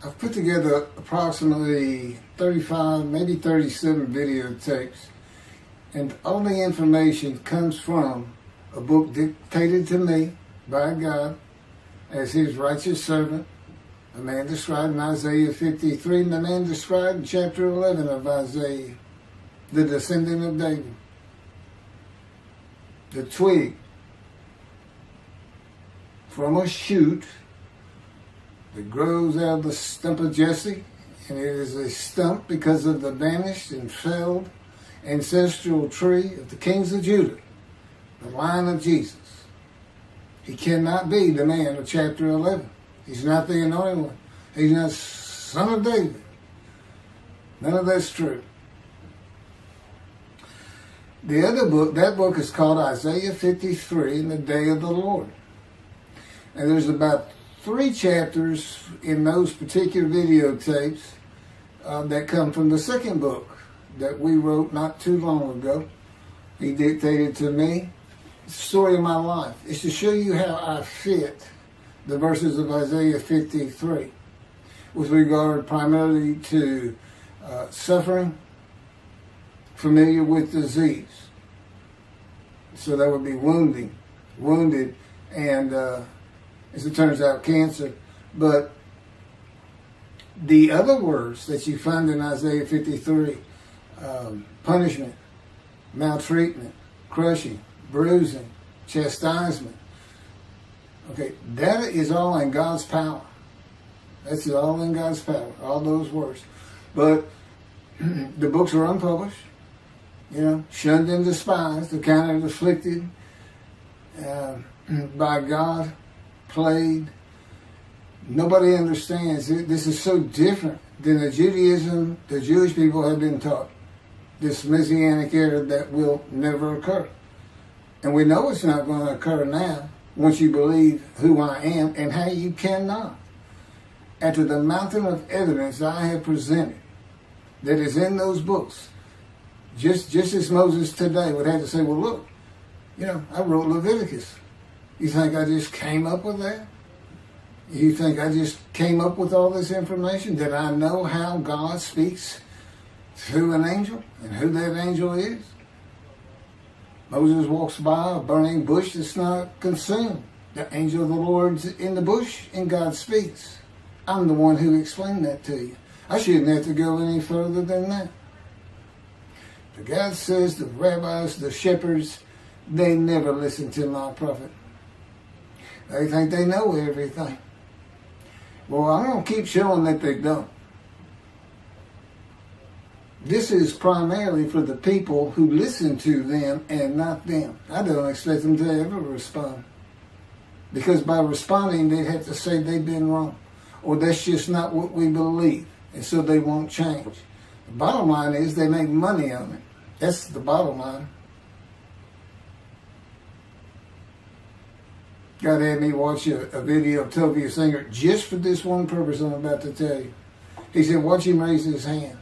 I've put together approximately 35, maybe 37 videotapes, and all the information comes from a book dictated to me by God as his righteous servant, a man described in Isaiah 53, and the man described in chapter 11 of Isaiah, the descendant of David, the twig from a shoot that grows out of the stump of Jesse, and it is a stump because of the vanished and failed ancestral tree of the kings of Judah, the line of Jesus. He cannot be the man of chapter 11. He's not the anointed one. He's not son of David. None of that's true. The other book, that book is called Isaiah 53 in the Day of the Lord. And there's about 3 chapters in those particular videotapes that come from the second book that we wrote not too long ago. He dictated to me. It's the story of my life. It's to show you how I fit the verses of Isaiah 53 with regard primarily to suffering, familiar with disease. So that would be wounded, and as it turns out, cancer. But the other words that you find in Isaiah 53, punishment, maltreatment, crushing, bruising, chastisement, okay, that is all in God's power. That's all in God's power, all those words. But the books are unpublished, shunned and despised, the kind of afflicted by God, played. Nobody understands it. This is so different than the Judaism the Jewish people have been taught. This Messianic era that will never occur. And we know it's not going to occur now once you believe who I am and how you cannot. After the mountain of evidence I have presented that is in those books, just as Moses today would have to say, well, look, I wrote Leviticus. You think I just came up with that? You think I just came up with all this information? Did I know how God speaks through an angel and who that angel is? Moses walks by a burning bush that's not consumed. The angel of the Lord's in the bush and God speaks. I'm the one who explained that to you. I shouldn't have to go any further than that. But God says the rabbis, the shepherds, they never listen to my prophet. They think they know everything. Well, I'm going to keep showing that they don't. This is primarily for the people who listen to them and not them. I don't expect them to ever respond. Because by responding, they'd have to say they've been wrong. Or that's just not what we believe. And so they won't change. The bottom line is they make money on it. That's the bottom line. God had me watch a video of Tovia Singer just for this one purpose I'm about to tell you. He said, watch him raise his hand.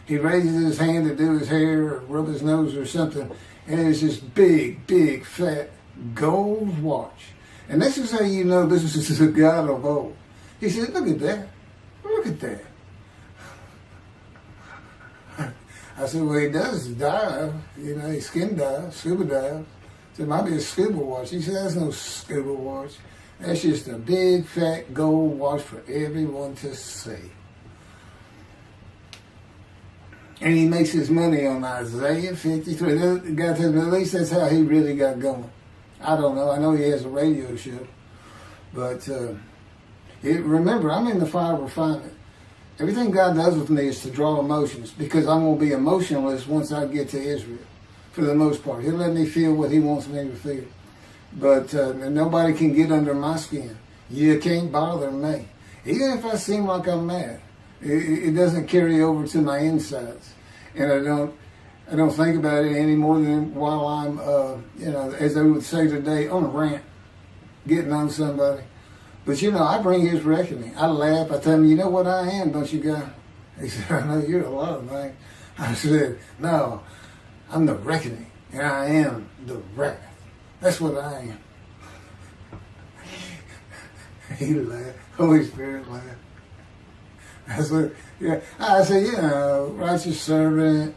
He raises his hand to do his hair or rub his nose or something, and it's this big, big, fat gold watch. And this is how you know this is a God of old. He said, look at that. Look at that. I said, well, he does dive. He skin dives, scuba dives. So it might be a scuba watch. He said, that's no scuba watch. That's just a big, fat gold watch for everyone to see. And he makes his money on Isaiah 53. The guy tells me, at least that's how he really got going. I don't know. I know he has a radio show. But remember, I'm in the fire of refinement. Everything God does with me is to draw emotions, because I'm going to be emotionless once I get to Israel, for the most part. He'll let me feel what he wants me to feel. But nobody can get under my skin. You can't bother me. Even if I seem like I'm mad, it doesn't carry over to my insides. And I don't think about it any more than while I'm, as they would say today, on a rant, getting on somebody. But, I bring his reckoning. I laugh. I tell him, you know what I am, don't you, guy? He said, I know you're a lot of things. I said, no, I'm the reckoning, and I am the wrath. That's what I am. He laughed. Holy Spirit laughed. I said, you know, righteous servant,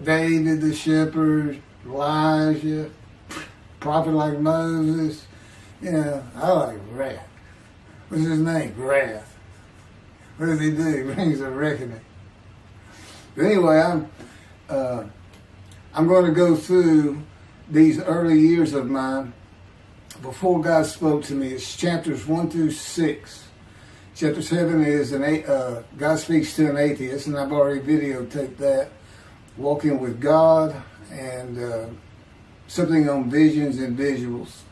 David the shepherd, Elijah, prophet like Moses. You know, I like wrath. What's his name? Wrath. What does he do? He brings a reckoning. But anyway, I'm going to go through these early years of mine before God spoke to me. It's chapters 1 through 6. Chapter 7 is God speaks to an atheist, and I've already videotaped that. Walking with God, and something on visions and visuals.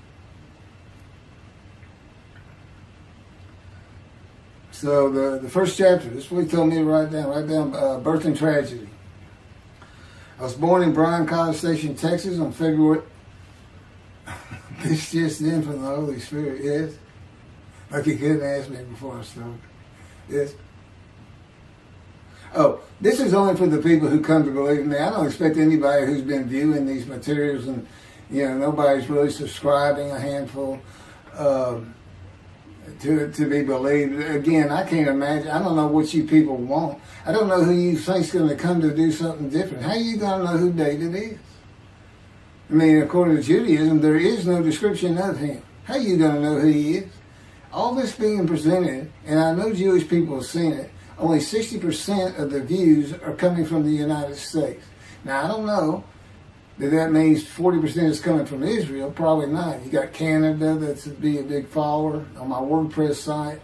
So the first chapter, this is what he told me to write down birth and tragedy. I was born in Bryan College Station, Texas on February. This just in from the Holy Spirit, yes. Like you couldn't ask me before I started. Yes. Oh, this is only for the people who come to believe in me. I don't expect anybody who's been viewing these materials and, you know, nobody's really subscribing, a handful, to be believed. Again, I can't imagine. I don't know what you people want. I don't know who you think's going to come to do something different. How are you going to know who David is? I mean, according to Judaism, there is no description of him. How are you going to know who he is? All this being presented, and I know Jewish people have seen it, only 60% of the views are coming from the United States. Now, I don't know that means 40% is coming from Israel. Probably not. You got Canada that's be a big follower on my WordPress site.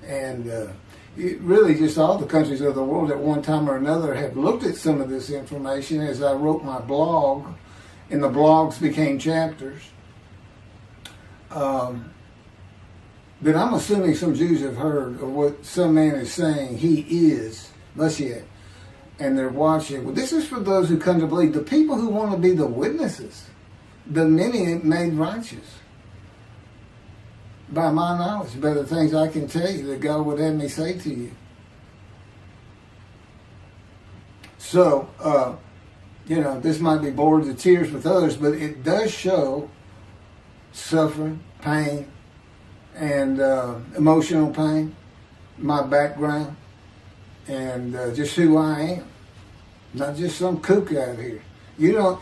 And really just all the countries of the world at one time or another have looked at some of this information as I wrote my blog, and the blogs became chapters. But I'm assuming some Jews have heard of what some man is saying. He is Moshiach. And they're watching. Well, this is for those who come to believe. The people who want to be the witnesses. The many made righteous. By my knowledge. By the things I can tell you that God would have me say to you. So, you know, this might be bored to tears with others, but it does show suffering, pain, and emotional pain, my background, and just who I am. Not just some kook out here. You know,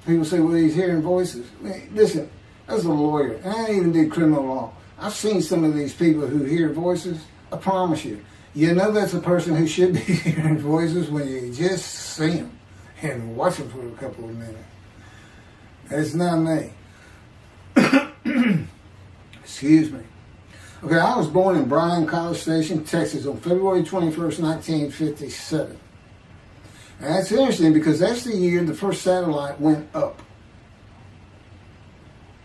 people say, well, he's hearing voices. Listen, as a lawyer, and I even did criminal law, I've seen some of these people who hear voices. I promise you, you know that's a person who should be hearing voices when you just see them and watch them for a couple of minutes. It's not me. Excuse me. Okay, I was born in Bryan College Station, Texas on February 21st, 1957. And that's interesting because that's the year the first satellite went up.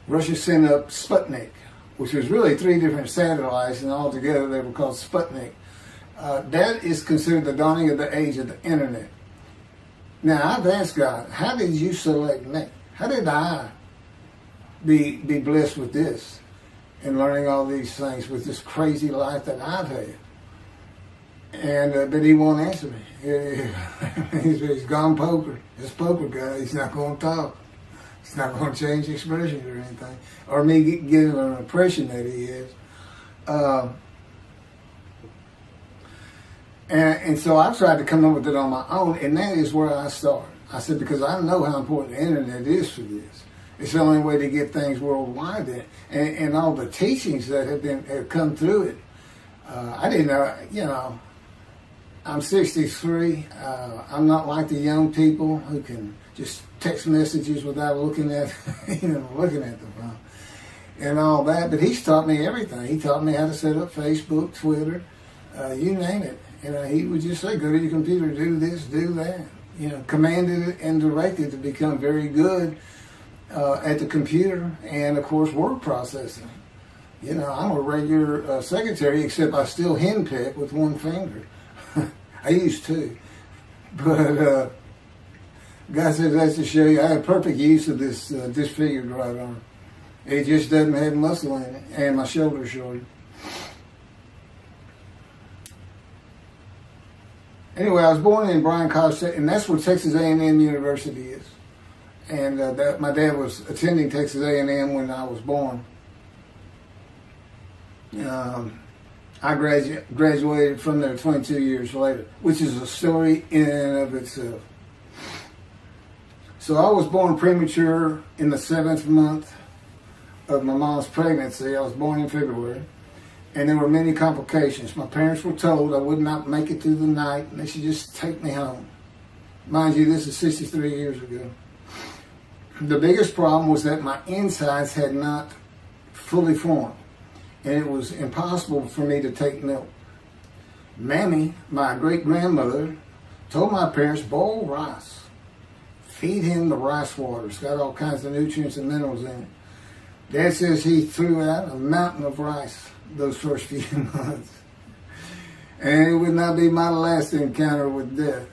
Russia sent up Sputnik, which was really 3 different satellites, and altogether they were called Sputnik. That is considered the dawning of the age of the internet. Now, I've asked God, how did you select me? How did I be blessed with this and learning all these things with this crazy life that I've had? And but he won't answer me. He's gone poker. This poker guy, he's not going to talk. He's not going to change expressions or anything. Or me give him an impression that he is. And so I tried to come up with it on my own, and that is where I started. I said, because I know how important the internet is for this. It's the only way to get things worldwide, and all the teachings that have come through it. I didn't know, you know, I'm 63. I'm not like the young people who can just text messages without looking at, looking at the phone and all that. But he's taught me everything. He taught me how to set up Facebook, Twitter, you name it. He would just say, go to your computer, do this, do that. Commanded and directed to become very good at the computer and, of course, word processing. I'm a regular secretary, except I still henpeck with one finger. I used to. But God says that's to show you I have perfect use of this disfigured right arm. It just doesn't have muscle in it, and my shoulder's shorter. Anyway, I was born in Bryan College Station, and that's where Texas A&M University is. And my dad was attending Texas A&M when I was born. I I graduated from there 22 years later, which is a story in and of itself. So I was born premature in the 7th month of my mom's pregnancy. I was born in February, and there were many complications. My parents were told I would not make it through the night, and they should just take me home. Mind you, this is 63 years ago. The biggest problem was that my insides had not fully formed, and it was impossible for me to take milk. Mamie, my great-grandmother, told my parents, boil rice. Feed him the rice water. It's got all kinds of nutrients and minerals in it. Dad says he threw out a mountain of rice those first few months. And it would not be my last encounter with death.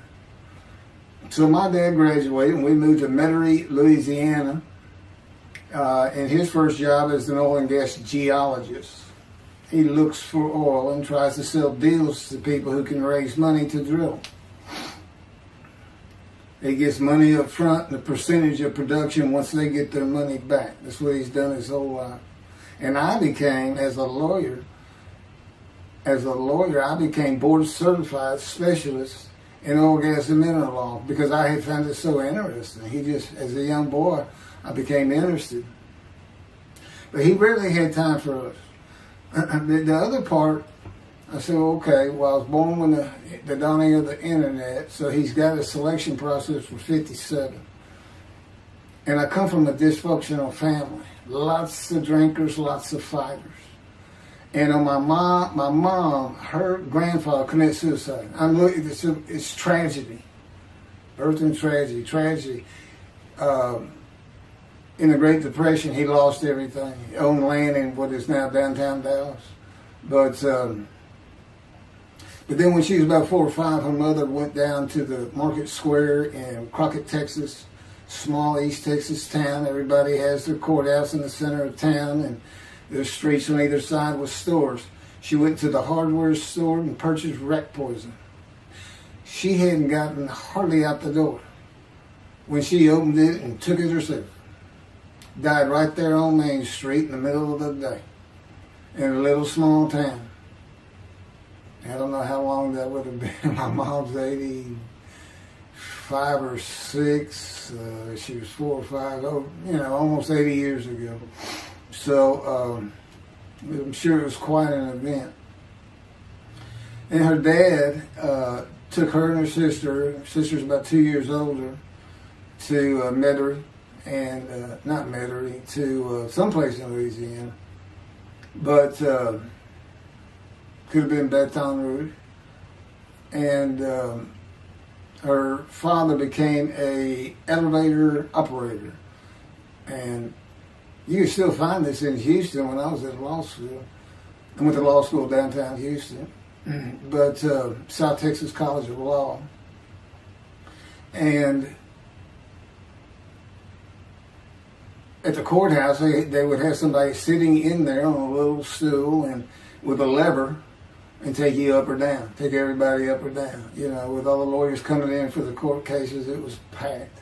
So my dad graduated and we moved to Metairie, Louisiana. And his first job is an oil and gas geologist. He looks for oil and tries to sell deals to people who can raise money to drill. He gets money up front and a percentage of production once they get their money back. That's what he's done his whole life. And I became, as a lawyer, I became board certified specialist in oil, gas, and mineral law because I had found it so interesting. As a young boy, I became interested. But he rarely had time for us. The other part, I said, okay, well, I was born when the dawning of the internet, so he's got a selection process for 57. And I come from a dysfunctional family. Lots of drinkers, lots of fighters. And on my mom, her grandfather committed suicide. It's tragedy. Birth and tragedy. In the Great Depression, he lost everything. He owned land in what is now downtown Dallas. But then when she was about 4 or 5, her mother went down to the Market Square in Crockett, Texas, small East Texas town. Everybody has their courthouse in the center of town, and there's streets on either side with stores. She went to the hardware store and purchased rat poison. She hadn't gotten hardly out the door when she opened it and took it herself. Died right there on Main Street in the middle of the day in a little small town. I don't know how long that would have been. My mom's 85 or 6. She was 4 or 5, almost 80 years ago. So I'm sure it was quite an event. And her dad took her and her sister's about 2 years older, to Metairie, and not Metairie, to someplace in Louisiana. But could have been Baton Rouge. And her father became a elevator operator. And you can still find this in Houston. When I was at law school, I went to law school downtown Houston, but South Texas College of Law. And at the courthouse, they would have somebody sitting in there on a little stool and with a lever and take you up or down, take everybody up or down. With all the lawyers coming in for the court cases, it was packed.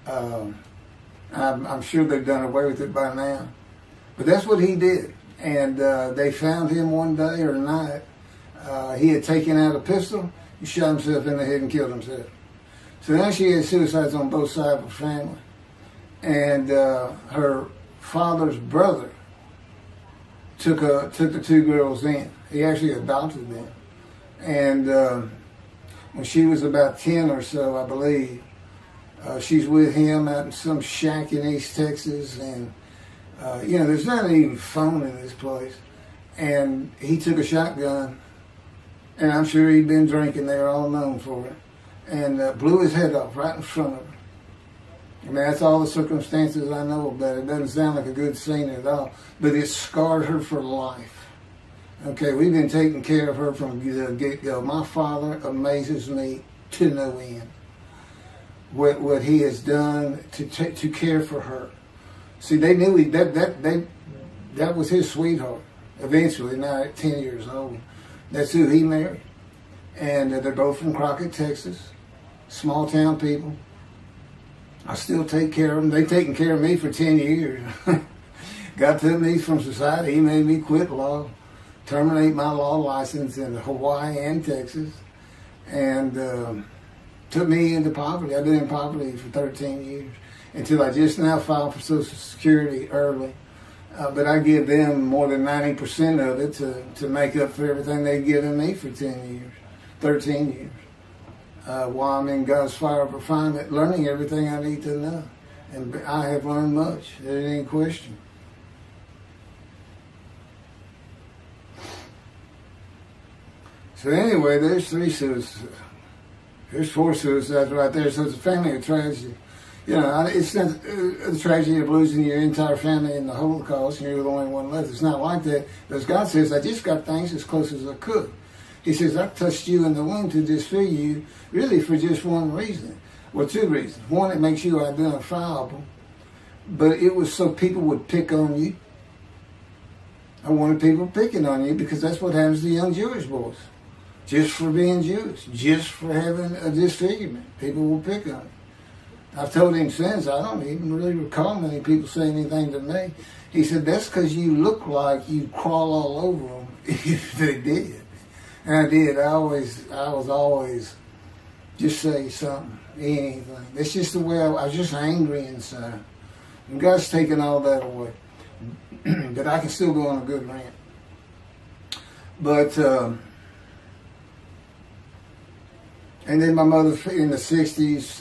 I'm sure they've done away with it by now. But that's what he did. And they found him one day or night. He had taken out a pistol, he shot himself in the head and killed himself. So now she had suicides on both sides of her family. And her father's brother took the 2 girls in. He actually adopted them. And when she was about 10 or so, I believe, she's with him out in some shack in East Texas. And, there's not even phone in this place. And he took a shotgun, and I'm sure he'd been drinking there, all known for it, and blew his head off right in front of her. I mean, that's all the circumstances I know about it. It doesn't sound like a good scene at all, but it scarred her for life. Okay, we've been taking care of her from the get-go. My father amazes me to no end. What he has done to care for her. See, they knew that was his sweetheart. Eventually, now at 10 years old, that's who he married. And they're both from Crockett, Texas, small town people. I still take care of them. They've taken care of me for 10 years. God took me from society. He made me quit law. terminate my law license in Hawaii and Texas, and took me into poverty. I've been in poverty for 13 years until I just now filed for Social Security early. But I give them more than 90% of it to make up for everything they've given me for 13 years. While I'm in God's fire of refinement, learning everything I need to know. And I have learned much. There ain't any question. So anyway, there's 3 suicides. There's 4 suicides right there. So it's a family of tragedy. You know, it's not the tragedy of losing your entire family in the Holocaust and you're the only one left. It's not like that. Because God says, I just got things as close as I could. He says, I touched you in the womb to disfigure you, really for just one reason. Well, 2 reasons. One, it makes you identifiable. But it was so people would pick on you. I wanted people picking on you because that's what happens to young Jewish boys. Just for being Jewish. Just for having a disfigurement. People will pick on you. I've told him since, I don't even really recall many people saying anything to me. He said, that's because you look like you crawl all over them if they did. And I did. I was always just say something, anything. That's just the way I was just angry inside. And God's taken all that away. But I can still go on a good rant. But, and then my mother in the 60s,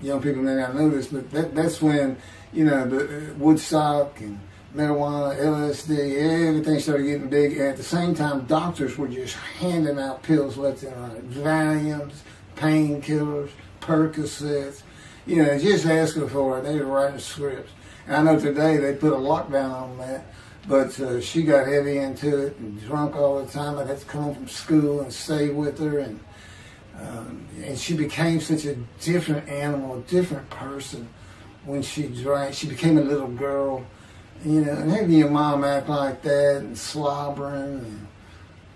young people may not know this, but that's when, you know, the Woodstock and marijuana, LSD, everything started getting big. And at the same time, doctors were just handing out pills left and right. Valiums, painkillers, Percocets, you know, just asking for it. They were writing scripts. And I know today they put a lockdown on that, but she got heavy into it and drunk all the time. I'd have to come home from school and stay with her, and she became such a different animal, a different person when she drank. She became a little girl, you know, and having your mom act like that and slobbering, and,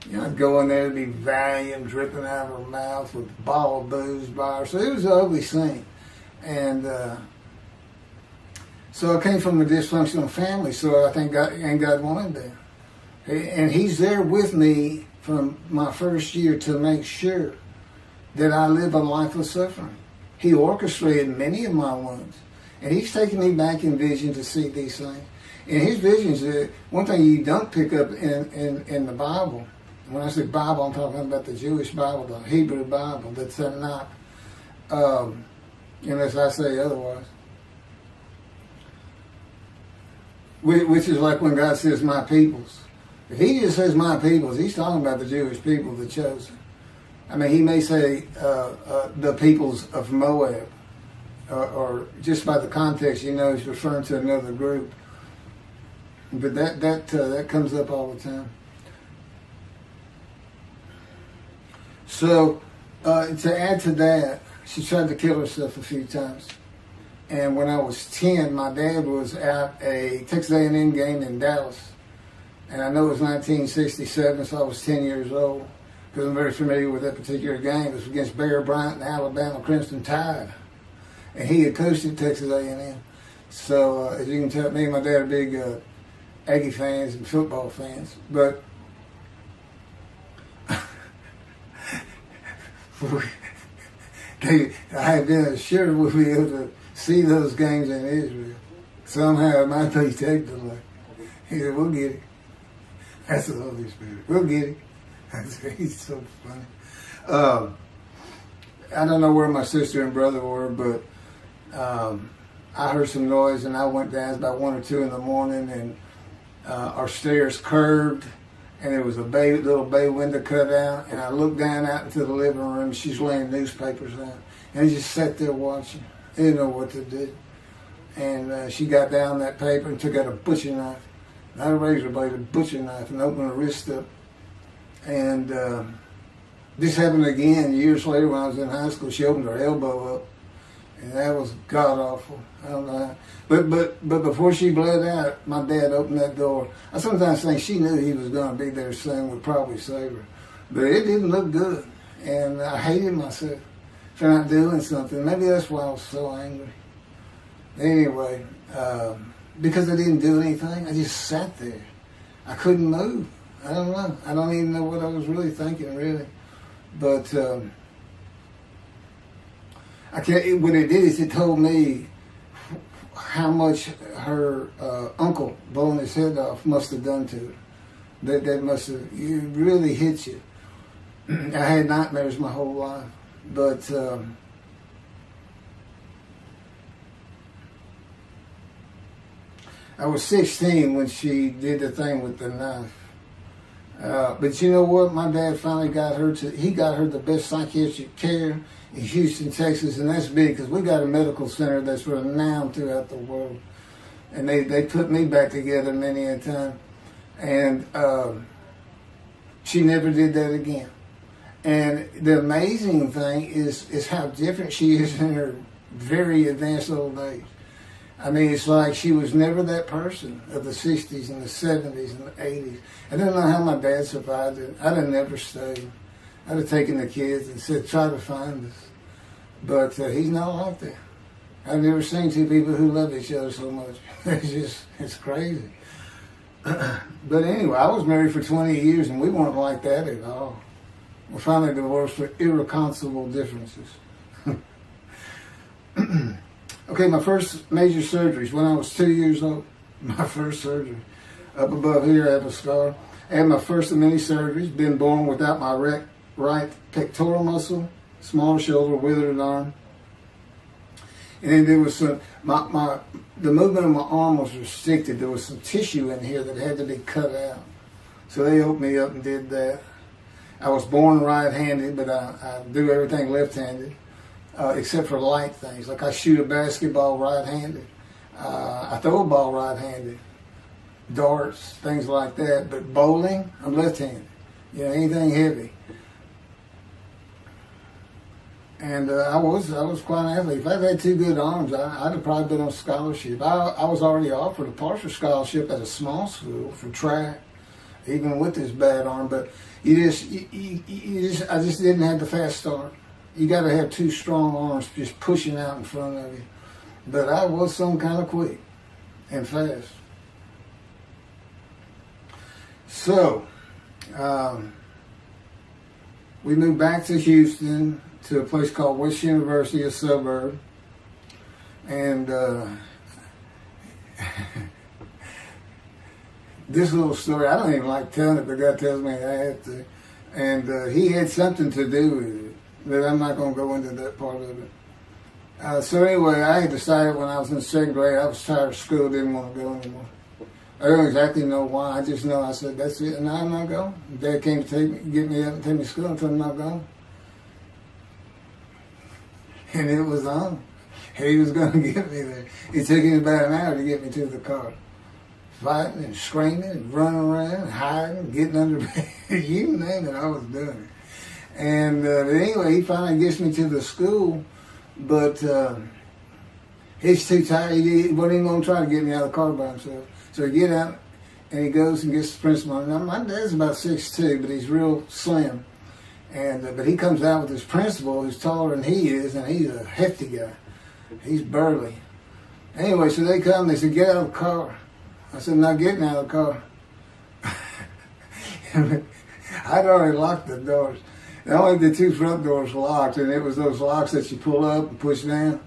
you know, I'd go in there to be Valium dripping out of her mouth with a bottle of booze by her. So it was an ugly scene. And so I came from a dysfunctional family, so I think God wanted that. And He's there with me from my first year to make sure that I live a life of suffering. He orchestrated many of my wounds. And He's taken me back in vision to see these things. And His visions, one thing you don't pick up in the Bible, when I say Bible, I'm talking about the Jewish Bible, the Hebrew Bible, that's not, unless I say otherwise. Which is like when God says, my peoples. If He just says my peoples, He's talking about the Jewish people, the chosen. I mean, He may say the peoples of Moab, or just by the context, you know, He's referring to another group. But that comes up all the time. So, to add to that, she tried to kill herself a few times. And when I was 10, my dad was at a Texas A&M game in Dallas. And I know it was 1967, so I was 10 years old, because I'm very familiar with that particular game. It was against Bear Bryant and Alabama Crimson Tide. And he had coached at Texas A&M. So, as you can tell, me and my dad are big Aggie fans and football fans. But I had been assured we'd be able to see those games in Israel. Somehow it might be technically. He said, we'll get it. That's the Holy Spirit. We'll get it. He's so funny. I don't know where my sister and brother were, but I heard some noise and I went down. It was about 1 or 2 in the morning, and our stairs curved, and there was a little bay window cut out, and I looked down out into the living room. She's laying newspapers out, and I just sat there watching. I didn't know what to do. And she got down that paper and took out a butcher knife, not a razor blade, a butcher knife, and opened her wrist up. And this happened again years later when I was in high school. She opened her elbow up, and that was god awful. I don't know how. But before she bled out, my dad opened that door. I sometimes think she knew he was going to be there soon, would probably save her. But it didn't look good, and I hated myself for not doing something. Maybe that's why I was so angry. Anyway, because I didn't do anything, I just sat there. I couldn't move. I don't know. I don't even know what I was really thinking, really. But I can't. What it did is it told me how much her uncle blowing his head off must have done to her. That must have, it really hit you. I had nightmares my whole life, but I was 16 when she did the thing with the knife. But you know what? My dad finally got her he got her the best psychiatric care in Houston, Texas, and that's big because we got a medical center that's renowned throughout the world. And they put me back together many a time. And she never did that again. And the amazing thing is how different she is in her very advanced old age. I mean, it's like she was never that person of the 60s and the 70s and the 80s. I don't know how my dad survived it. I'd have never stayed. I'd have taken the kids and said, try to find us. But he's not like that. I've never seen two people who love each other so much. It's crazy. But anyway, I was married for 20 years and we weren't like that at all. We finally divorced for irreconcilable differences. Okay, my first major surgeries when I was 2 years old. My first surgery. Up above here, I have a scar. I had my first of many surgeries. Been born without my right pectoral muscle, small shoulder, withered arm. And then there was some, the movement of my arm was restricted. There was some tissue in here that had to be cut out. So they opened me up and did that. I was born right-handed, but I do everything left-handed. Except for light things, like I shoot a basketball right-handed. I throw a ball right-handed. Darts, things like that. But bowling, I'm left-handed. You know, anything heavy. And I was quite an athlete. If I'd had two good arms, I'd have probably been on scholarship. I was already offered a partial scholarship at a small school for track, even with this bad arm. But I just didn't have the fast start. You got to have two strong arms just pushing out in front of you. But I was some kind of quick and fast. So, we moved back to Houston to a place called West University, a suburb. And this little story, I don't even like telling it, but God tells me I have to. And he had something to do with it. But I'm not going to go into that part of it. So anyway, I had decided when I was in second grade, I was tired of school, didn't want to go anymore. I don't exactly know why. I just know I said, that's it, and now I'm not going. Dad came to get me up and take me to school until I'm not going. And it was on. He was going to get me there. It took him about an hour to get me to the car. Fighting and screaming and running around and hiding, getting under bed. You name it, I was doing it. And but anyway, he finally gets me to the school, but he's too tired. He wasn't even going to try to get me out of the car by himself. So he get out, and he goes and gets the principal. Now, my dad's about 6'2", but he's real slim. And but he comes out with his principal, who's taller than he is, and he's a hefty guy. He's burly. Anyway, so they come, they said, get out of the car. I said, I'm not getting out of the car. I'd already locked the doors. Only the two front doors were locked, and it was those locks that you pull up and push down.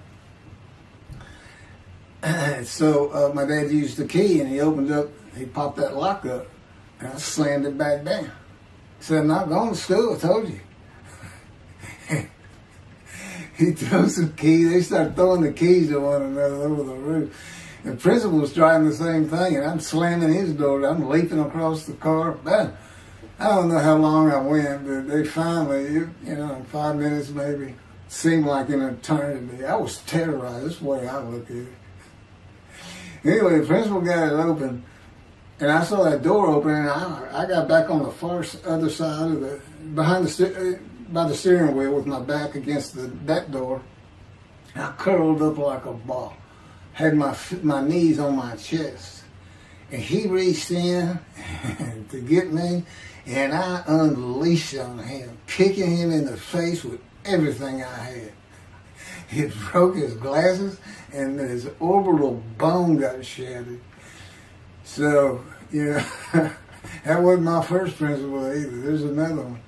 So my dad used the key, and he opened up, he popped that lock up, and I slammed it back down. He said, I'm not going to school, I told you. He threw some keys. They started throwing the keys to one another over the roof. And the principal was trying the same thing, and I'm slamming his door. I'm leaping across the car. Bam. I don't know how long I went, but they finally, in 5 minutes maybe, seemed like an eternity. I was terrorized. That's the way I look at it. Anyway, the principal got it open, and I saw that door open, and I got back on the far other side of by the steering wheel with my back against that door. And I curled up like a ball, had my knees on my chest, and he reached in to get me. And I unleashed on him, kicking him in the face with everything I had. It broke his glasses, and his orbital bone got shattered. So, That wasn't my first principal either. There's another one.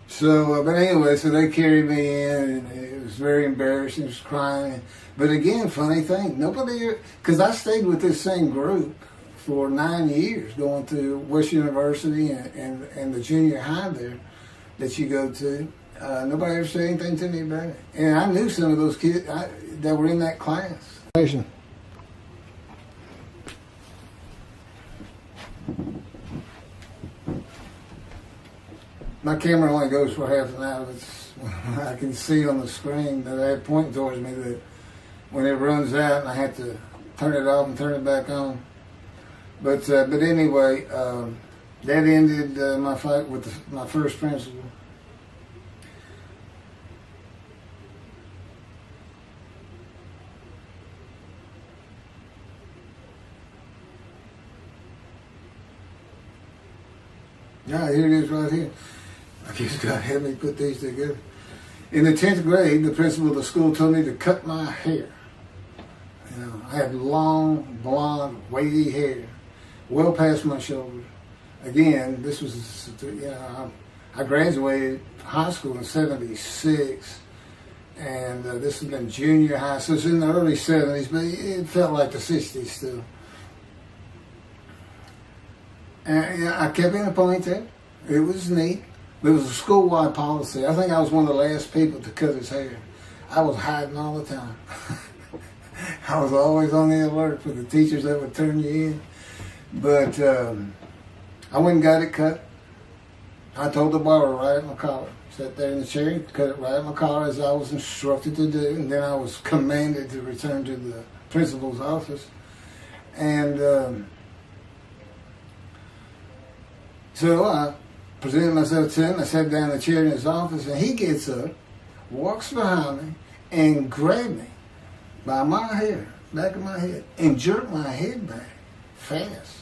So, but anyway, so they carried me in, and it was very embarrassing. I was crying. But again, funny thing, nobody, because I stayed with this same group for 9 years, going to West University and the junior high there that you go to. Nobody ever said anything to me about it. And I knew some of those kids that were in that class. My camera only goes for half an hour. I can see on the screen that I had pointing towards me that when it runs out and I have to turn it off and turn it back on. But anyway, that ended my fight with my first principal. Yeah, here it is right here. I guess God had me put these together. In the 10th grade, the principal of the school told me to cut my hair. You know, I had long, blonde, wavy hair, well past my shoulders. Again, this was, you know, I graduated high school in '76, and this has been junior high, so it's in the early '70s, but it felt like the '60s still. And you know, I kept it in a ponytail. It was neat. It was a school-wide policy. I think I was one of the last people to cut his hair. I was hiding all the time. I was always on the alert for the teachers that would turn you in. But I went and got it cut. I told the barber right at my collar. Sat there in the chair, cut it right at my collar as I was instructed to do. And then I was commanded to return to the principal's office. And so I presented myself to him. I sat down in the chair in his office, and he gets up, walks behind me, and grabbed me by my hair, back of my head, and jerked my head back fast.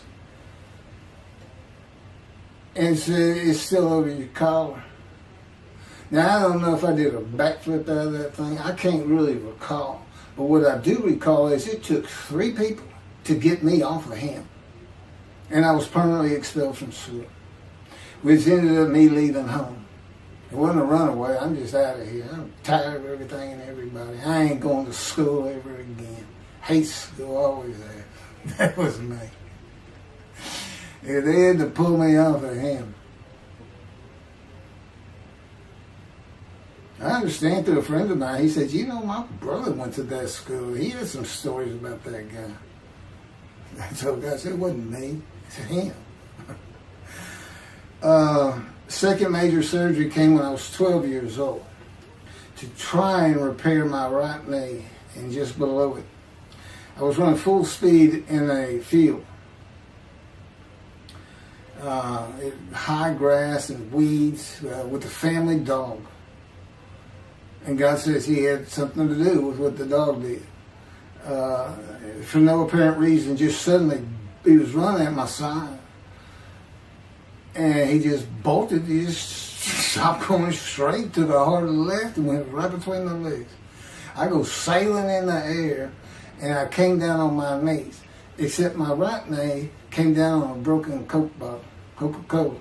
And said, "It's still over your collar." Now, I don't know if I did a backflip out of that thing. I can't really recall. But what I do recall is it took 3 people to get me off of him. And I was permanently expelled from school, which ended up me leaving home. It wasn't a runaway. I'm just out of here. I'm tired of everything and everybody. I ain't going to school ever again. Hate school, always have. That was me. Yeah, they had to pull me off of him. I understand through a friend of mine, he said, "You know, my brother went to that school. He had some stories about that guy." I told the guy, I said, "It wasn't me. It's him." Second major surgery came when I was 12 years old to try and repair my right knee and just below it. I was running full speed in a field. High grass and weeds with a family dog. And God says he had something to do with what the dog did. For no apparent reason, just suddenly he was running at my side. And he just bolted, he just stopped going straight, took a hard left and went right between the legs. I go sailing in the air and I came down on my knees, except my right knee came down on a broken Coke bottle, Coca-Cola.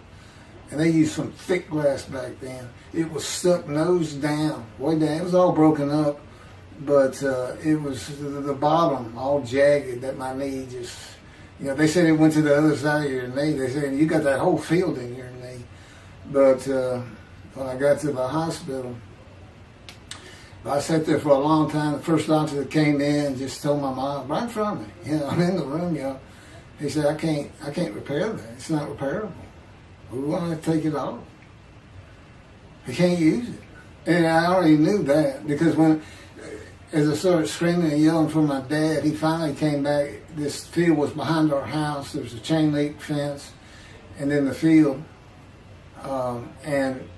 And they used some thick glass back then. It was stuck nose down, way down. It was all broken up, but it was the bottom all jagged that my knee just, you know, they said it went to the other side of your knee. They said, "You got that whole field in your knee." But when I got to the hospital, I sat there for a long time. The first doctor that came in just told my mom, right in front of me, you know, I'm in the room, you know, he said, I can't repair that. It's not repairable. We want to take it off. I can't use it. And I already knew that because as I started screaming and yelling for my dad, he finally came back. This field was behind our house. There was a chain link fence, and then the field. And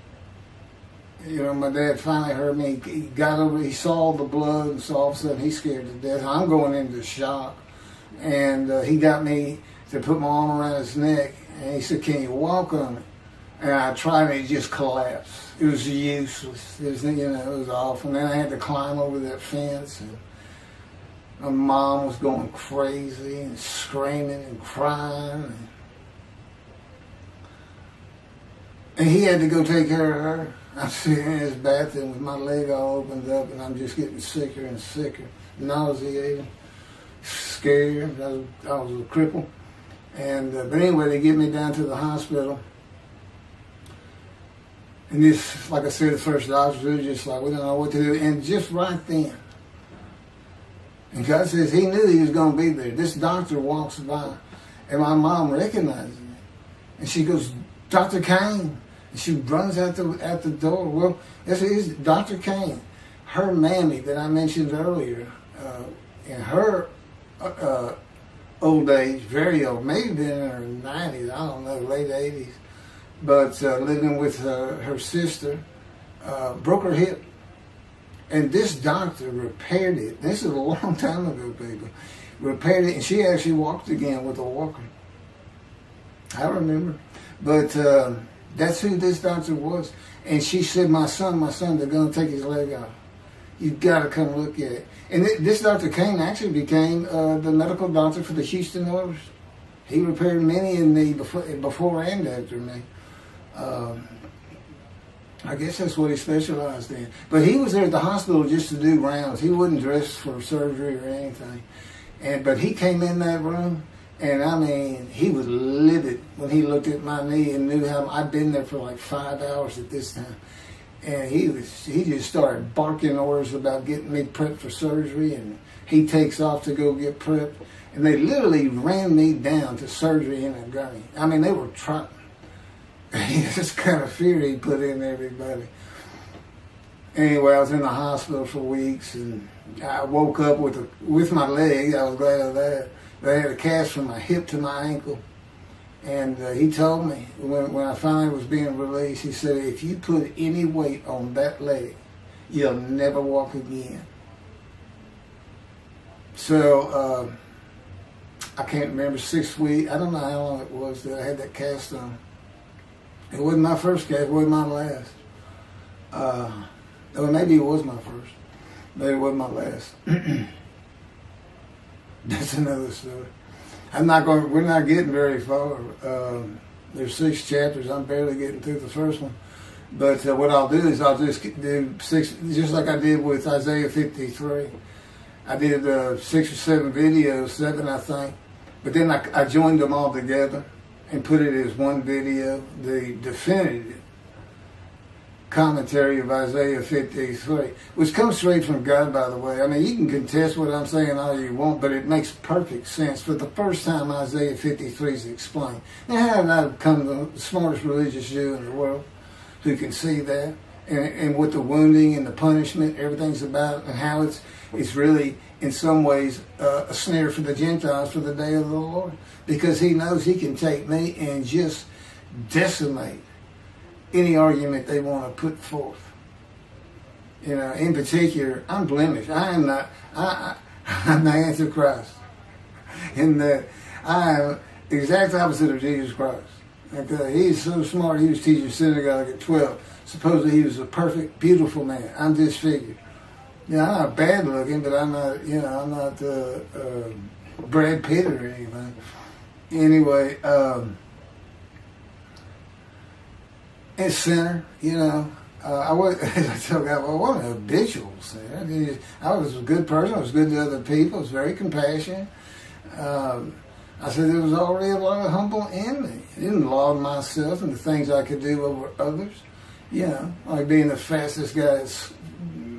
you know, my dad finally heard me. He got over. He saw the blood, and so all of a sudden he's scared to death. I'm going into shock, and he got me to put my arm around his neck, and he said, "Can you walk on it?" And I tried, and it just collapsed. It was useless. It was, you know, it was awful. And then I had to climb over that fence, and my mom was going crazy and screaming and crying. And he had to go take care of her. I'm sitting in his bathroom with my leg all opened up, and I'm just getting sicker and sicker, nauseated, scared. I was a cripple. And but anyway, they get me down to the hospital. And this, like I said, the first doctors were just like, we don't know what to do. And just right then, and God says he knew he was going to be there. This doctor walks by, and my mom recognizes me. And she goes, Dr. Kane. And she runs out the door. Well, this is Dr. Kane. Her Mamie that I mentioned earlier, in her old age, very old, maybe been in her 90s, I don't know, late 80s, but living with her sister, broke her hip. And this doctor repaired it. This is a long time ago, people. Repaired it, and she actually walked again with a walker. I remember. But that's who this doctor was. And she said, my son, they're going to take his leg off. You've got to come look at it. And this Dr. Kane actually became the medical doctor for the Houston Oilers. He repaired many in me before and after me. I guess that's what he specialized in. But he was there at the hospital just to do rounds. He wasn't dressed for surgery or anything. But he came in that room, and I mean, he was livid when he looked at my knee and knew how I'd been there for like 5 hours at this time. And he just started barking orders about getting me prepped for surgery, and he takes off to go get prepped. And they literally ran me down to surgery in a gurney. I mean, they were trying. This kind of fear he put in everybody. Anyway, I was in the hospital for weeks, and I woke up with my leg. I was glad of that. They had a cast from my hip to my ankle. And he told me, when I finally was being released, he said, if you put any weight on that leg, you'll never walk again. So, I can't remember, 6 weeks. I don't know how long it was that I had that cast on. It wasn't my first cast, it wasn't my last. Or maybe it was my first, but it wasn't my last. That's another story. We're not getting very far. There's 6 chapters. I'm barely getting through the first one. But what I'll do is I'll just do 6, just like I did with Isaiah 53. I did 6 or 7 videos, 7 I think. But then I joined them all together and put it as one video, the definitive commentary of Isaiah 53, which comes straight from God, by the way. I mean, you can contest what I'm saying all you want, but it makes perfect sense. For the first time, Isaiah 53 is explained. Now, how did I become the smartest religious Jew in the world who can see that? And what the wounding and the punishment, everything's about, and how it's really, in some ways, a snare for the Gentiles for the day of the Lord. Because he knows he can take me and just decimate any argument they want to put forth. You know, in particular, I'm blemished. I'm the Antichrist. In that I am the exact opposite of Jesus Christ. He's so smart, he was teaching synagogue at 12. Supposedly he was a perfect, beautiful man. I'm disfigured. You know, I'm not bad looking, but I'm not, I'm not Brad Pitt or anything. Anyway, and sinner, I was, as I told God, I wasn't an habitual sinner. I was a good person. I was good to other people. I was very compassionate. I said there was already a lot of humble in me. I didn't laud myself and the things I could do over others. Like being the fastest guy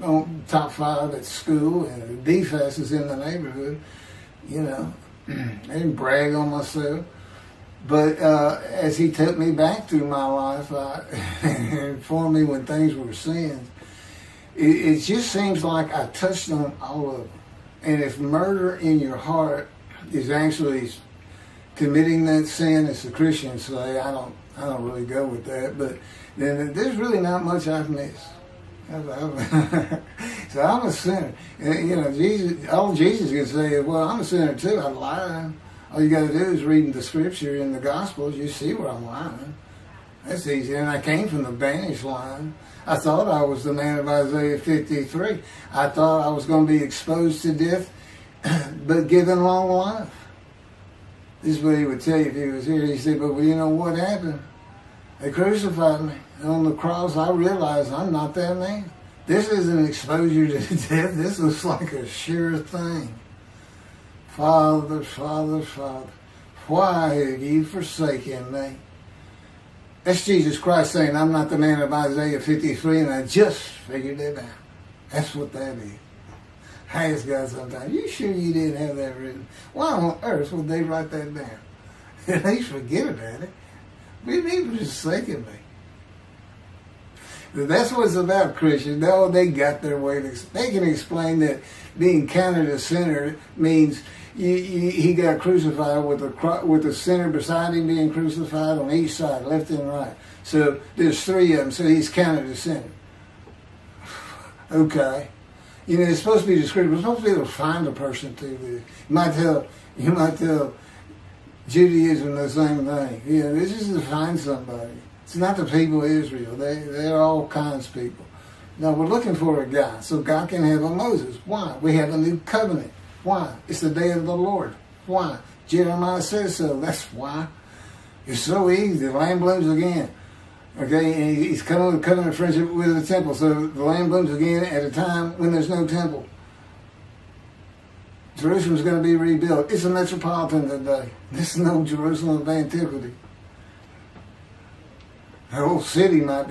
on top 5 at school and the fastest in the neighborhood. I didn't brag on myself. But as he took me back through my life and informed me when things were sins, it just seems like I touched on all of them. And if murder in your heart is actually committing that sin, as the Christians say, I don't really go with that. But then there's really not much I've missed. So I'm a sinner. And, all Jesus can say is, well, I'm a sinner too. I'm lying. All you got to do is read the scripture in the Gospels. You see where I'm lying. That's easy. And I came from the banished line. I thought I was the man of Isaiah 53. I thought I was going to be exposed to death, but given long life. This is what he would tell you if he was here. He said, but you know what happened? They crucified me. And on the cross, I realized I'm not that man. This isn't exposure to death. This looks like a sure thing. Father, Father, Father, why have you forsaken me? That's Jesus Christ saying, I'm not the man of Isaiah 53, and I just figured it out. That's what that is. I ask God sometimes, you sure you didn't have that written? Why on earth would they write that down? At least forget about it. We need to forsaken me. That's what it's about, Christians. They got their way. They can explain that being counted a sinner means he got crucified with the sinner beside him being crucified on each side, left and right. So there's three of them, so he's counted a sinner. Okay. It's supposed to be descriptive. It's supposed to be able to find a person through this. You might tell Judaism the same thing. This is to find somebody. It's not the people of Israel. They're all kinds of people. Now, we're looking for a guy, so God can have a Moses. Why? We have a new covenant. Why? It's the day of the Lord. Why? Jeremiah says so. That's why. It's so easy. The land blooms again. Okay, and he's coming with covenant friendship with the temple. So the land blooms again at a time when there's no temple. Jerusalem's going to be rebuilt. It's a metropolitan today. This is no Jerusalem of antiquity. The old city might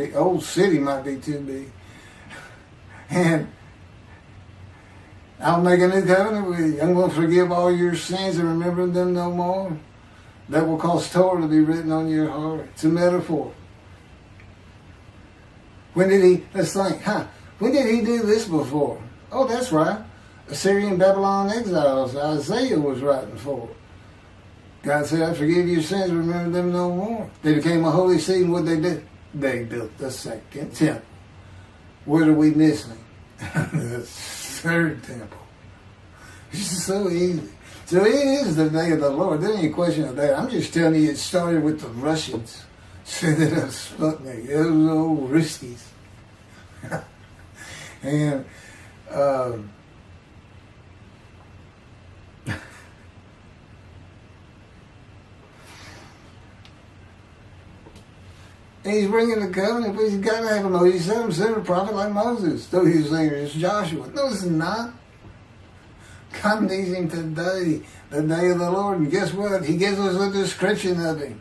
be too big. And I'll make a new covenant with you. I'm going to forgive all your sins and remember them no more. That will cause Torah to be written on your heart. It's a metaphor. Let's think, when did he do this before? Oh, that's right. Assyrian Babylon exiles, Isaiah was writing for. God said, I forgive your sins, remember them no more. They became a holy seed, and what they did? They built the second temple. What are we missing? The third temple. It's just so easy. So it is the day of the Lord. There ain't any question of that. I'm just telling you, it started with the Russians sending up Sputnik. Those old Ruskies. And and he's bringing the covenant, but he's got to have a Moses. He said him send a prophet like Moses. So he was saying it's Joshua. No, it's not. God needs him today, the day of the Lord. And guess what? He gives us a description of him.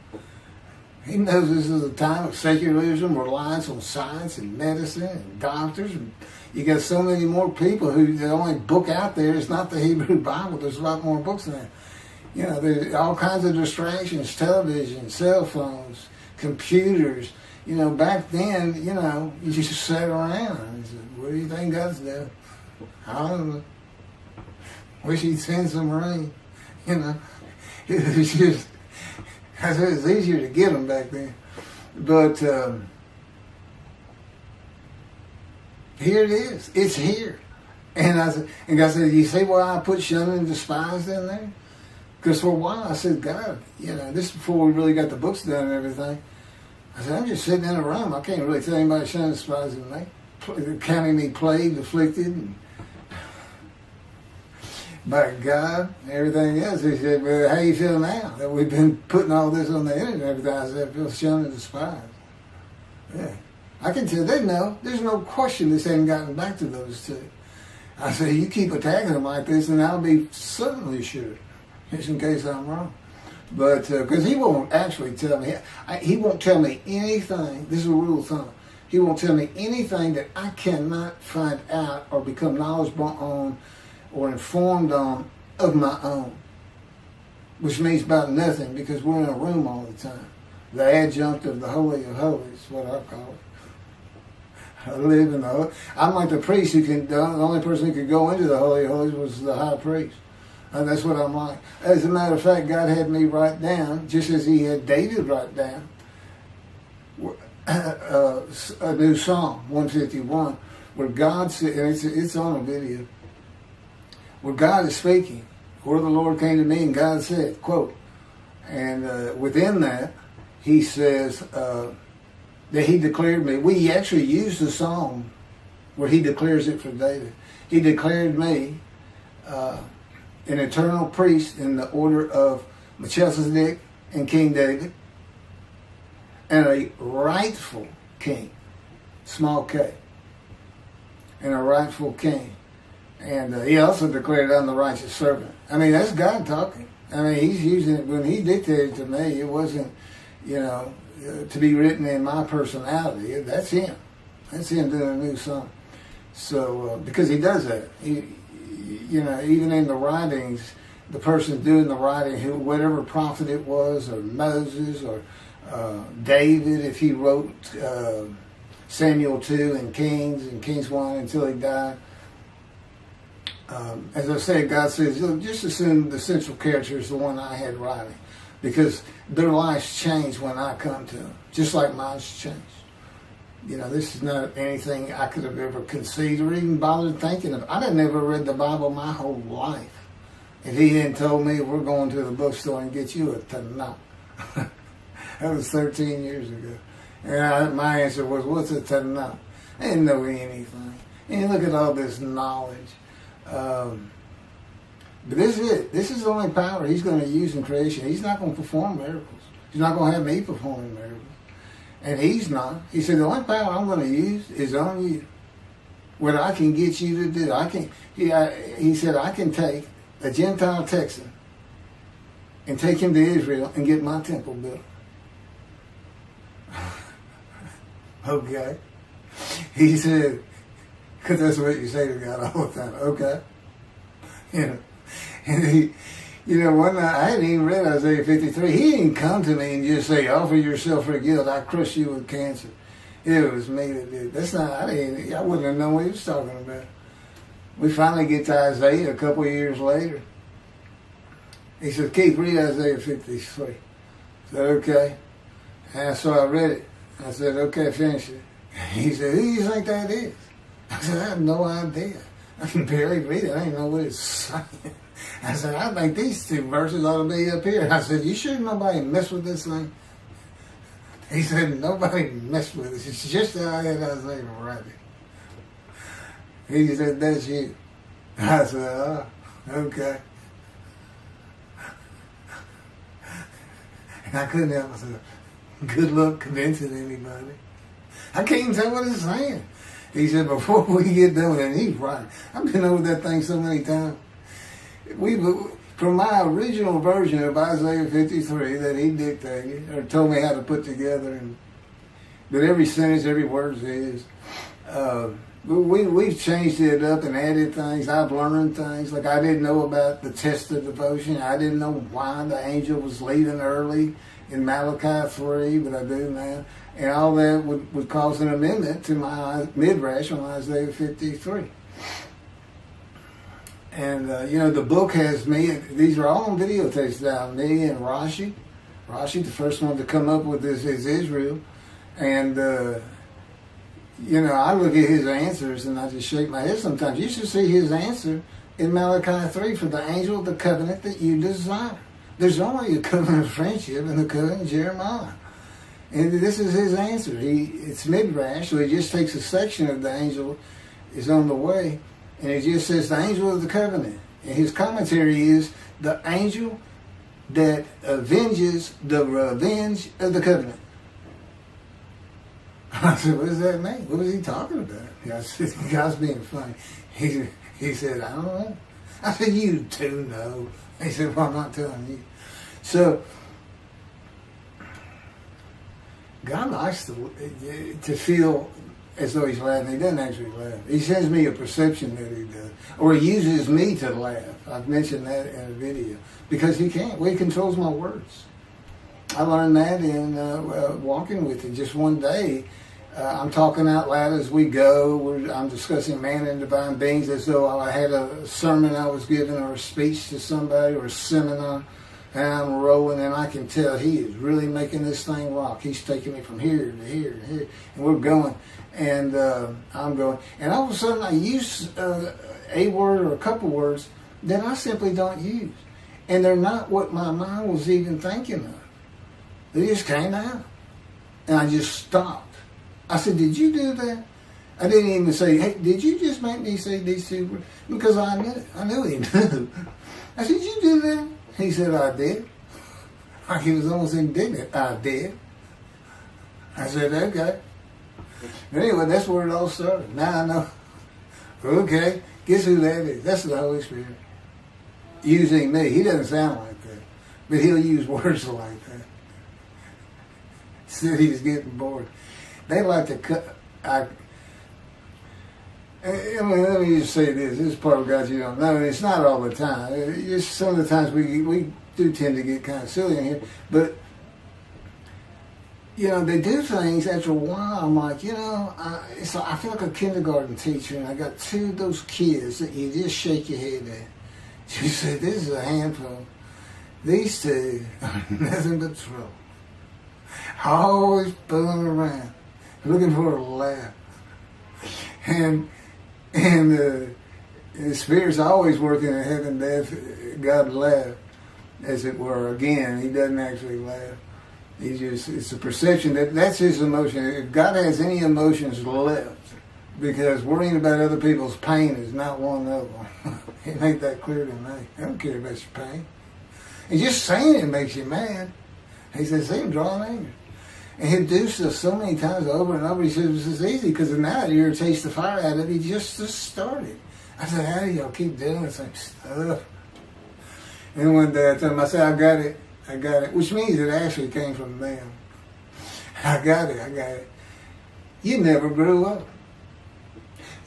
He knows this is a time of secularism, reliance on science and medicine and doctors. And you got so many more people who the only book out there is not the Hebrew Bible. There's a lot more books than that. There's all kinds of distractions, television, cell phones, computers. Back then, you just sat around and said, what do you think God's doing? I don't know. Wish he'd send some rain. It was just, I said it's easier to get them back then. But here it is. It's here. And God said, you see why I put shunned and despised in there? Because for a while I said, God, this is before we really got the books done and everything. I said, I'm just sitting in a room. I can't really tell anybody shunned and despising me. Counting me plagued, afflicted, and by God and everything else. He said, well, how you feel now that we've been putting all this on the internet and everything? I said, I feel shunned and despised. Yeah. I can tell they know. There's no question this ain't gotten back to those two. I said, you keep attacking them like this and I'll be certainly sure, just in case I'm wrong. But, because he won't actually tell me, he won't tell me anything, this is a rule of thumb, he won't tell me anything that I cannot find out or become knowledgeable on or informed on of my own, which means about nothing because we're in a room all the time. The adjunct of the Holy of Holies is what I call it. I live in the Holy. I'm like the priest the only person who could go into the Holy of Holies was the high priest. And that's what I'm like. As a matter of fact, God had me write down, just as he had David write down, a new Psalm, 151, where God said, and it's on a video, where God is speaking, where the Lord came to me and God said, quote, and within that, he says that he declared me. We actually used the psalm where he declares it for David. He declared me an eternal priest in the order of Melchizedek and King David. and a rightful king, small k, and a rightful king. And he also declared, I'm the righteous servant. I mean, that's God talking. I mean, he's using it. When he dictated to me, it wasn't, to be written in my personality. That's him. That's him doing a new song. So, because he does that. Even in the writings, the person doing the writing, whatever prophet it was, or Moses, or David, if he wrote Samuel 2 and Kings 1 until he died. As I said, God says, just assume the central character is the one I had writing, because their lives change when I come to them, just like mine's changed. This is not anything I could have ever conceived or even bothered thinking of. I'd never read the Bible my whole life. If he hadn't told me, we're going to the bookstore and get you a Tanakh. That was 13 years ago. And my answer was, what's a Tanakh? I didn't know anything. And look at all this knowledge. But this is it. This is the only power he's going to use in creation. He's not going to perform miracles. He's not going to have me performing miracles. And he's not. He said, the only power I'm going to use is on you. What I can get you to do. He said, I can take a Gentile Texan and take him to Israel and get my temple built. Okay. He said, because that's what you say to God all the time. Okay. And one night, I hadn't even read Isaiah 53. He didn't come to me and just say, offer yourself for guilt. I crush you with cancer. It was me that did. That's not, I wouldn't have known what he was talking about. We finally get to Isaiah a couple of years later. He said, Keith, read Isaiah 53. I said, okay. And so I read it. I said, okay, finish it. He said, who do you think that is? I said, I have no idea. I can barely read it. I didn't know what it's saying. I said, I think these two verses ought to be up here. I said, you sure nobody messed with this thing? He said, nobody messed with it. It's just how I had Isaiah write it. He said, that's you. I said, oh, okay. And I couldn't help myself. Good luck convincing anybody. I can't even tell what it's saying. He said, before we get done with it, and he's right. I've been over that thing so many times. From my original version of Isaiah 53 that he dictated, or told me how to put together, but every sentence, every word is, we've changed it up and added things. I've learned things. Like I didn't know about the test of devotion. I didn't know why the angel was leaving early in Malachi 3, but I do now. And all that would cause an amendment to my midrash on Isaiah 53. And, the book has me, these are all on videotapes now, me and Rashi. Rashi, the first one to come up with this is Israel. And, I look at his answers and I just shake my head sometimes. You should see his answer in Malachi 3 for the angel of the covenant that you desire. There's only a covenant of friendship and the covenant of Jeremiah. And this is his answer. It's midrash, so he just takes a section of the angel is on the way, and it just says the angel of the covenant. And his commentary is the angel that avenges the revenge of the covenant. I said, what does that mean? What was he talking about? I said, the guy's being funny. He said, I don't know. I said, you too know. He said, well, I'm not telling you. So, God likes to feel as though he's laughing. He doesn't actually laugh. He sends me a perception that he does. Or he uses me to laugh. I've mentioned that in a video. Because he can't. Well, he controls my words. I learned that in walking with him. Just one day, I'm talking out loud as we go. I'm discussing man and divine beings as though I had a sermon I was giving or a speech to somebody or a seminar. And I'm rolling, and I can tell he is really making this thing rock. He's taking me from here to here to here, and we're going. And I'm going. And all of a sudden, I use a word or a couple words that I simply don't use. And they're not what my mind was even thinking of. They just came out. And I just stopped. I said, did you do that? I didn't even say, hey, did you just make me say these two words? Because I knew he knew. I said, did you do that? He said, I did. He was almost indignant. I did. I said, okay. But anyway, that's where it all started. Now I know. Okay, guess who that is? That's the Holy Spirit. Using me. He doesn't sound like that. But he'll use words like that. Said he's getting bored. They like to cut. I mean, let me just say this. This is part of God you don't know. And it's not all the time. It's some of the times we do tend to get kind of silly in here. But, you know, they do things after a while. I'm like, you know, I feel like a kindergarten teacher, and I got two of those kids that you just shake your head at. She said, this is a handful. These two are nothing but trouble. Always fooling around, looking for a laugh. And the Spirit's always working in heaven, death, God laugh, as it were. Again, he doesn't actually laugh. He just, it's a perception that's his emotion. If God has any emotions left, because worrying about other people's pain is not one of them. He made that clear to me. I don't care about your pain. And just saying it makes you mad. He says, see him drawing anger. And he'll do stuff so many times over and over. He says, it's easy because now it irritates the fire out of it. He just started. I said, how do y'all keep doing the same stuff? And one day I told him, I said, I got it. Which means it actually came from them. I got it. You never grew up.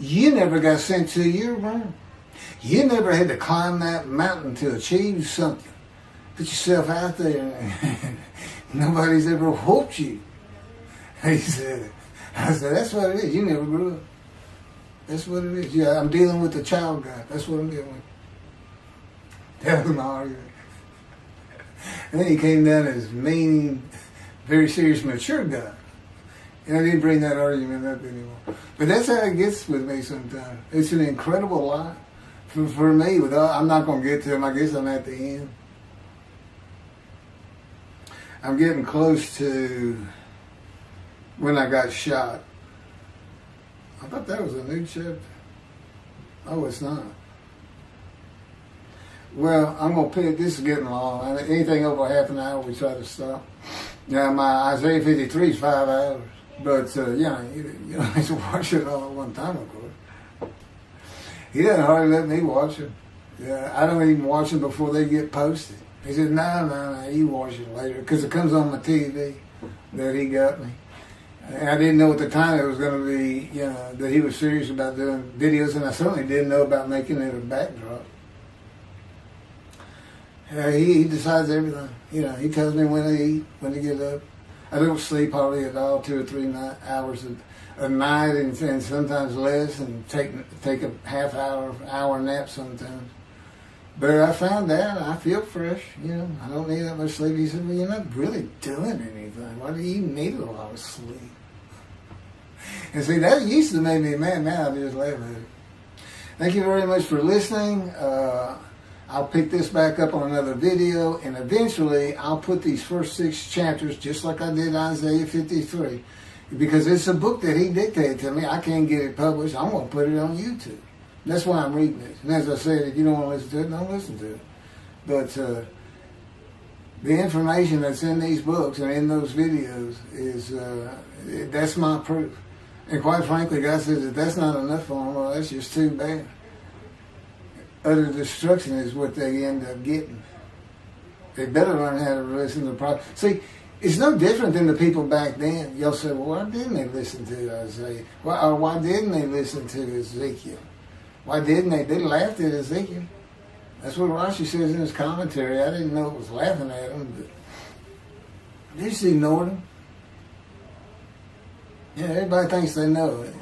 You never got sent to your room. You never had to climb that mountain to achieve something. Put yourself out there and nobody's ever whooped you. He said, I said, that's what it is. You never grew up. That's what it is. Yeah, I'm dealing with the child God. That's what I'm dealing with. That was my argument. And then he came down as mean, very serious, mature God. And I didn't bring that argument up anymore. But that's how it gets with me sometimes. It's an incredible lie. For me, I'm not going to get to him. I guess I'm at the end. I'm getting close to when I got shot. I thought that was a new chapter. Oh, it's not. Well, I'm going to pick, this is getting long. Anything over half an hour, we try to stop. Now, my Isaiah 53 is 5 hours. But, you don't have to watch it all at one time, of course. He doesn't hardly let me watch it. Yeah, I don't even watch them before they get posted. He said, no, you watch it later. Because it comes on my TV that he got me. And I didn't know at the time it was going to be, that he was serious about doing videos. And I certainly didn't know about making it a backdrop. He decides everything. He tells me when to eat, when to get up. I don't sleep hardly at all, 2 or 3 hours a night, and sometimes less, and take a half hour nap sometimes. But I found out I feel fresh. I don't need that much sleep. He said, well, you're not really doing anything. Why do you need a lot of sleep? And see, that used to make me mad. Now I just laugh at it. Thank you very much for listening. I'll pick this back up on another video, and eventually I'll put these first 6 chapters, just like I did Isaiah 53, because it's a book that he dictated to me. I can't get it published. I'm going to put it on YouTube. That's why I'm reading it. And as I said, if you don't want to listen to it, don't listen to it. But the information that's in these books and in those videos is, that's my proof. And quite frankly, God says if that's not enough for them, well, that's just too bad. Utter destruction is what they end up getting. They better learn how to listen to the prophet. See, it's no different than the people back then. You'll say, well, why didn't they listen to Isaiah? Why didn't they listen to Ezekiel? Why didn't they? They laughed at Ezekiel. That's what Rashi says in his commentary. I didn't know it was laughing at him, but they just ignored him. Everybody thinks they know it.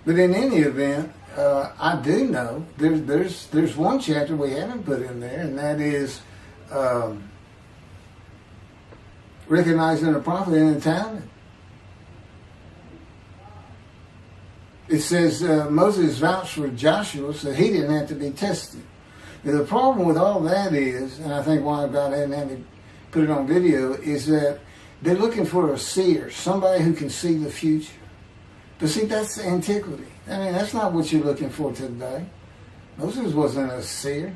But in any event, I do know there's one chapter we haven't put in there, and that is recognizing a prophet in the time. It says Moses vouched for Joshua, so he didn't have to be tested. Now, the problem with all that is, and I think why God hadn't had to put it on video, is that they're looking for a seer, somebody who can see the future. But see, that's antiquity. I mean, that's not what you're looking for today. Moses wasn't a seer.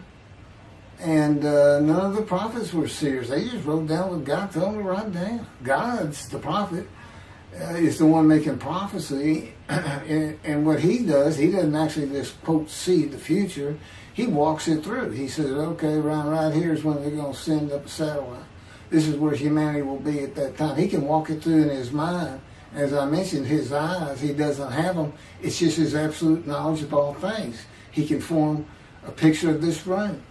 And none of the prophets were seers. They just wrote down what God told them to write down. God's the prophet. Is the one making prophecy. And what he does, he doesn't actually just, quote, see the future. He walks it through. He says, okay, right here is when they're going to send up a satellite. This is where humanity will be at that time. He can walk it through in his mind. As I mentioned, his eyes, he doesn't have them. It's just his absolute knowledge of all things. He can form a picture of this room.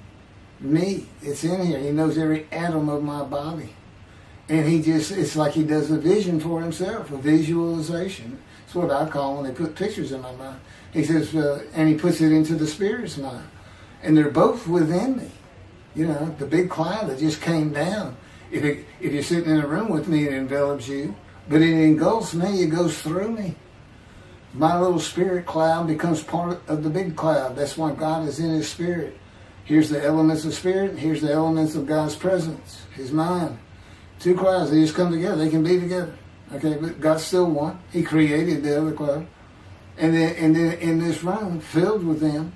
Me, it's in here. He knows every atom of my body. And it's like he does a vision for himself, a visualization. It's what I call when they put pictures in my mind. He says, and he puts it into the spirit's mind. And they're both within me. You know, the big cloud that just came down. If you're sitting in a room with me, it envelops you. But it engulfs me, it goes through me. My little spirit cloud becomes part of the big cloud. That's why God is in his spirit. Here's the elements of spirit, here's the elements of God's presence, his mind. Two clouds, they just come together, they can be together. Okay, but God's still one. He created the other cloud. And then in this room, filled with them,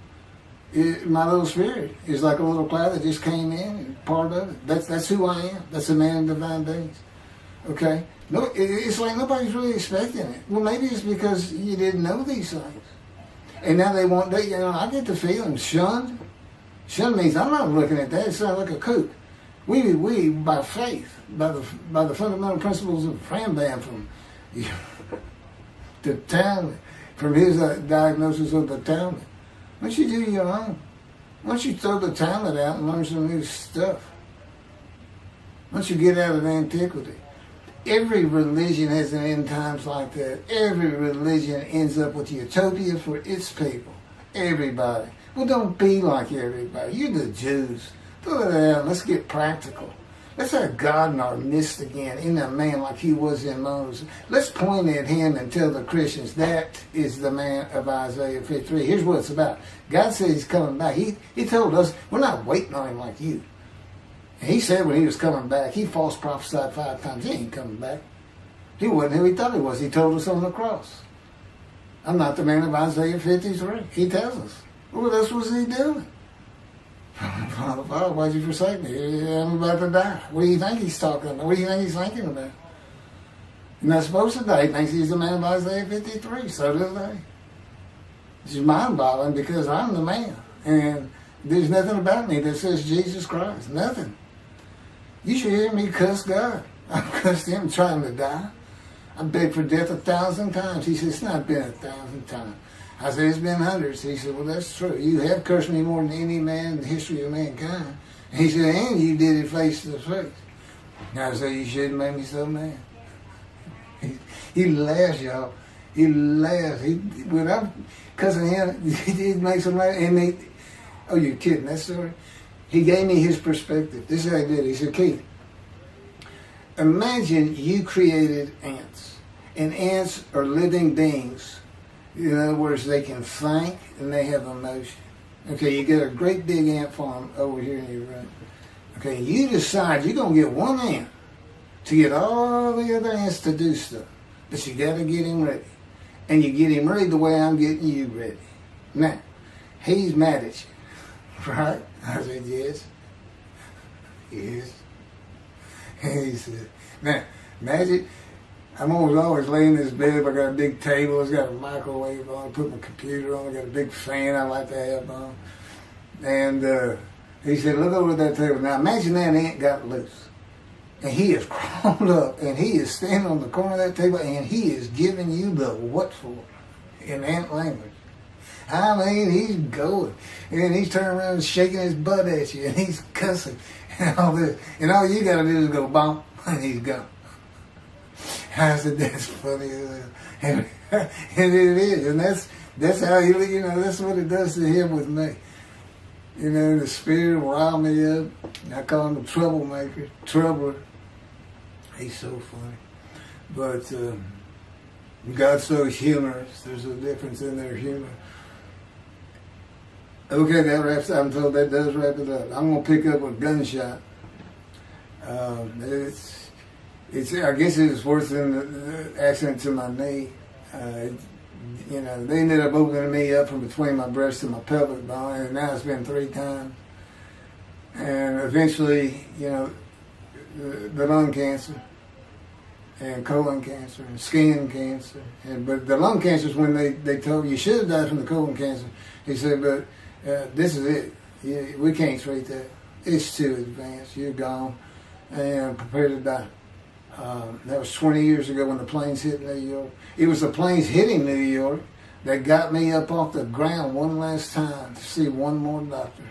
my little spirit is like a little cloud that just came in and part of it. That's who I am. That's a man in divine days. Okay? No, it's like nobody's really expecting it. Well, maybe it's because you didn't know these things. And now they want, I get the feeling, shunned. Shunned means I'm not looking at that. It sounds like a kook. We by faith, by the fundamental principles of Rambam from the Talmud, from his diagnosis of the Talmud. Why don't you do your own? Why don't you throw the Talmud out and learn some new stuff? Why don't you get out of antiquity? Every religion has an end times like that. Every religion ends up with utopia for its people. Everybody. Well, don't be like everybody. You're the Jews. Throw it out. Let's get practical. Let's have God in our midst again, in a man like he was in Moses. Let's point at him and tell the Christians that is the man of Isaiah 53. Here's what it's about. God says he's coming back. He told us we're not waiting on him like you. And he said when he was coming back, he false prophesied 5 times. He ain't coming back. He wasn't who he thought he was. He told us on the cross. I'm not the man of Isaiah 53. He tells us. Well, what else was he doing? Father, why'd you forsake me? I'm about to die. What do you think he's talking about? What do you think he's thinking about? He's not supposed to die. He thinks he's the man of Isaiah 53. So do they. It's mind-boggling because I'm the man. And there's nothing about me that says Jesus Christ. Nothing. You should hear me cuss God. I've cussed him trying to die. I begged for death 1,000 times. He said, it's not been 1,000 times. I said, it's been hundreds. He said, well, that's true. You have cursed me more than any man in the history of mankind. And he said, and you did it face to face. And I said, you shouldn't make me so mad. He laughs, y'all. He laughs. When I'm cussing him, he makes him laugh. And oh, you're kidding, that story? He gave me his perspective. This is how he did it. He said, Keith, imagine you created ants. And ants are living beings. In other words, they can think and they have emotion. Okay, you get a great big ant farm over here in your room. Okay, you decide you're going to get one ant to get all the other ants to do stuff. But you got to get him ready. And you get him ready the way I'm getting you ready. Now, he's mad at you. Right? I said, yes. Yes. And he said, now, imagine, I'm always laying in this bed. I got a big table. It's got a microwave on. I put my computer on. I got a big fan I like to have on. And he said, look over at that table. Now imagine that ant got loose. And he is crawled up. And he is standing on the corner of that table. And he is giving you the what for in ant language. I mean, he's going. And he's turning around and shaking his butt at you. And he's cussing. And all this. And all you got to do is go bump. And he's gone. I said, that's funny. And it is. And that's how he, that's what it does to him with me. The spirit will rile me up. I call him a troublemaker, troubler. He's so funny. But God's so humorous. There's a difference in their humor. Okay, that wraps up. I'm told that does wrap it up. I'm going to pick up a gunshot. I guess it was worse than the accident to my knee. They ended up opening me up from between my breast and my pelvic bone, and now it's been 3 times. And eventually, the lung cancer and colon cancer and skin cancer. But the lung cancer is when they told you should have died from the colon cancer. He said, but this is it. We can't treat that. It's too advanced. You're gone. And prepare to die. That was 20 years ago when the planes hit New York. It was the planes hitting New York that got me up off the ground one last time to see one more doctor.